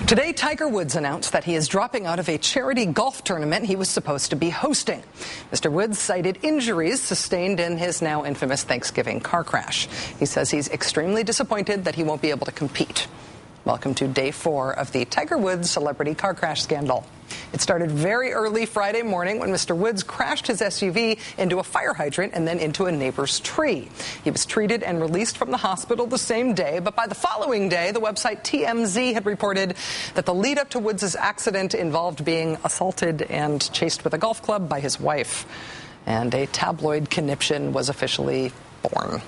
Today, Tiger Woods announced that he is dropping out of a charity golf tournament he was supposed to be hosting. Mr. Woods cited injuries sustained in his now infamous Thanksgiving car crash. He says he's extremely disappointed that he won't be able to compete. Welcome to day 4 of the Tiger Woods celebrity car crash scandal. It started very early Friday morning when Mr. Woods crashed his SUV into a fire hydrant and then into a neighbor's tree. He was treated and released from the hospital the same day, but by the following day, the website TMZ had reported that the lead up to Woods' accident involved being assaulted and chased with a golf club by his wife. And a tabloid conniption was officially born.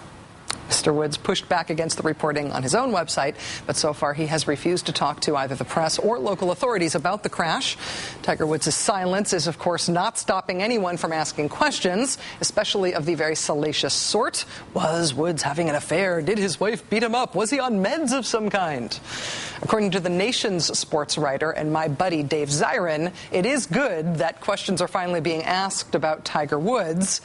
Mr. Woods pushed back against the reporting on his own website, but so far he has refused to talk to either the press or local authorities about the crash. Tiger Woods' silence is, of course, not stopping anyone from asking questions, especially of the very salacious sort. Was Woods having an affair? Did his wife beat him up? Was he on meds of some kind? According to the Nation's sports writer and my buddy Dave Zirin, it is good that questions are finally being asked about Tiger Woods.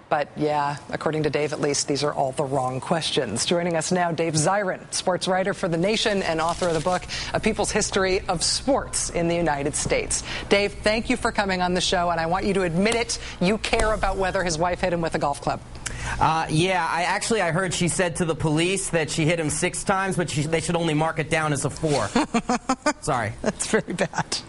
But yeah, according to Dave, at least, these are all the wrong questions. Joining us now, Dave Zirin, sports writer for The Nation and author of the book, A People's History of Sports in the United States. Dave, thank you for coming on the show, and I want you to admit it, you care about whether his wife hit him with a golf club. Yeah, I heard she said to the police that she hit him 6 times, but they should only mark it down as a 4. Sorry. That's very bad.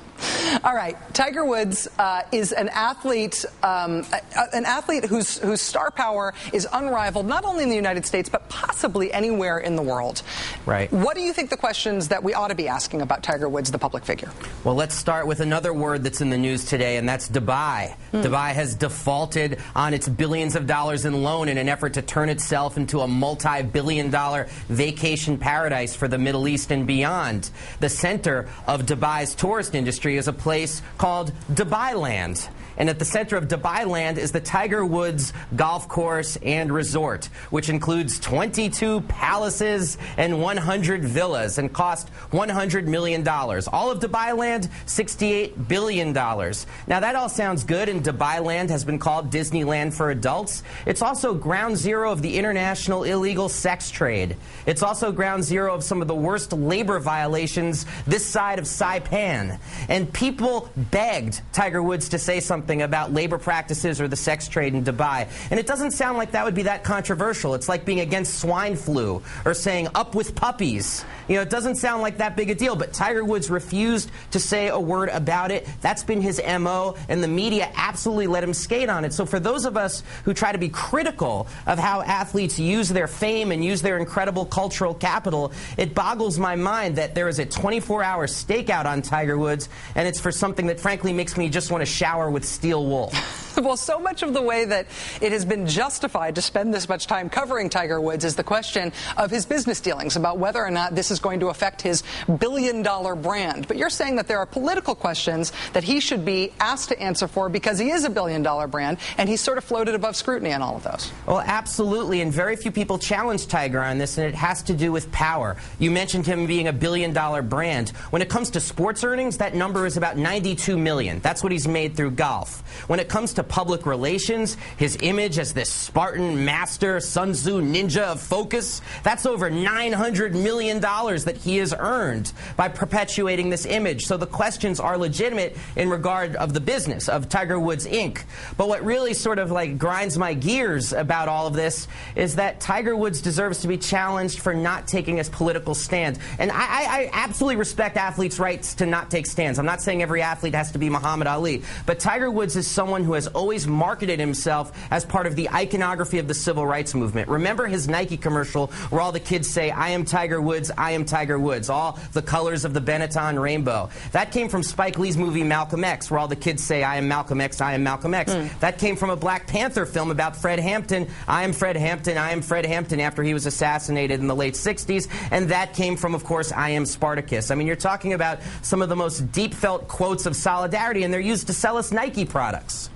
All right, Tiger Woods is an athlete whose star power is unrivaled, not only in the United States, but possibly anywhere in the world. Right. What do you think the questions that we ought to be asking about Tiger Woods, the public figure? Well, let's start with another word that's in the news today, and that's Dubai. Dubai has defaulted on its billions of dollars in loan in an effort to turn itself into a multi-billion-dollar vacation paradise for the Middle East and beyond. The center of Dubai's tourist industry is a place called Dubai Land. And at the center of Dubai Land is the Tiger Woods golf course and resort, which includes 22 palaces and 100 villas and cost $100 million. All of Dubai Land, $68 billion. Now, that all sounds good, and Dubai Land has been called Disneyland for adults. It's also ground zero of the international illegal sex trade. It's also ground zero of some of the worst labor violations this side of Saipan. And people begged Tiger Woods to say something about labor practices or the sex trade in Dubai. And it doesn't sound like that would be that controversial. It's like being against swine flu or saying up with puppies. You know, it doesn't sound like that big a deal, but Tiger Woods refused to say a word about it. That's been his MO, and the media absolutely let him skate on it. So for those of us who try to be critical of how athletes use their fame and use their incredible cultural capital, it boggles my mind that there is a 24-hour stakeout on Tiger Woods, and it's for something that frankly makes me just want to shower with steel wool. Well, so much of the way that it has been justified to spend this much time covering Tiger Woods is the question of his business dealings, about whether or not this is going to affect his billion-dollar brand. But you're saying that there are political questions that he should be asked to answer for because he is a billion-dollar brand, and he's sort of floated above scrutiny on all of those. Well, absolutely, and very few people challenge Tiger on this, and it has to do with power. You mentioned him being a billion-dollar brand. When it comes to sports earnings, that number is about $92 million. That's what he's made through golf. When it comes to public relations, his image as this Spartan master, Sun Tzu ninja of focus, that's over $900 million that he has earned by perpetuating this image. So the questions are legitimate in regard of the business of Tiger Woods, Inc. But what really sort of like grinds my gears about all of this is that Tiger Woods deserves to be challenged for not taking a political stand. And I absolutely respect athletes' rights to not take stands. I'm not saying every athlete has to be Muhammad Ali, but Tiger Woods is someone who has always marketed himself as part of the iconography of the civil rights movement. Remember his Nike commercial where all the kids say, "I am Tiger Woods, I am Tiger Woods," all the colors of the Benetton rainbow. That came from Spike Lee's movie Malcolm X, where all the kids say, "I am Malcolm X, I am Malcolm X." That came from a Black Panther film about Fred Hampton, "I am Fred Hampton, I am Fred Hampton," after he was assassinated in the late 60s. And that came from, of course, "I am Spartacus." I mean, you're talking about some of the most deep-felt quotes of solidarity, and they're used to sell us Nike products.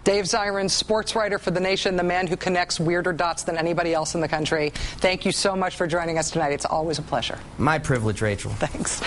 Dave Zirin, sports writer for The Nation, the man who connects weirder dots than anybody else in the country. Thank you so much for joining us tonight. It's always a pleasure. My privilege, Rachel. Thanks.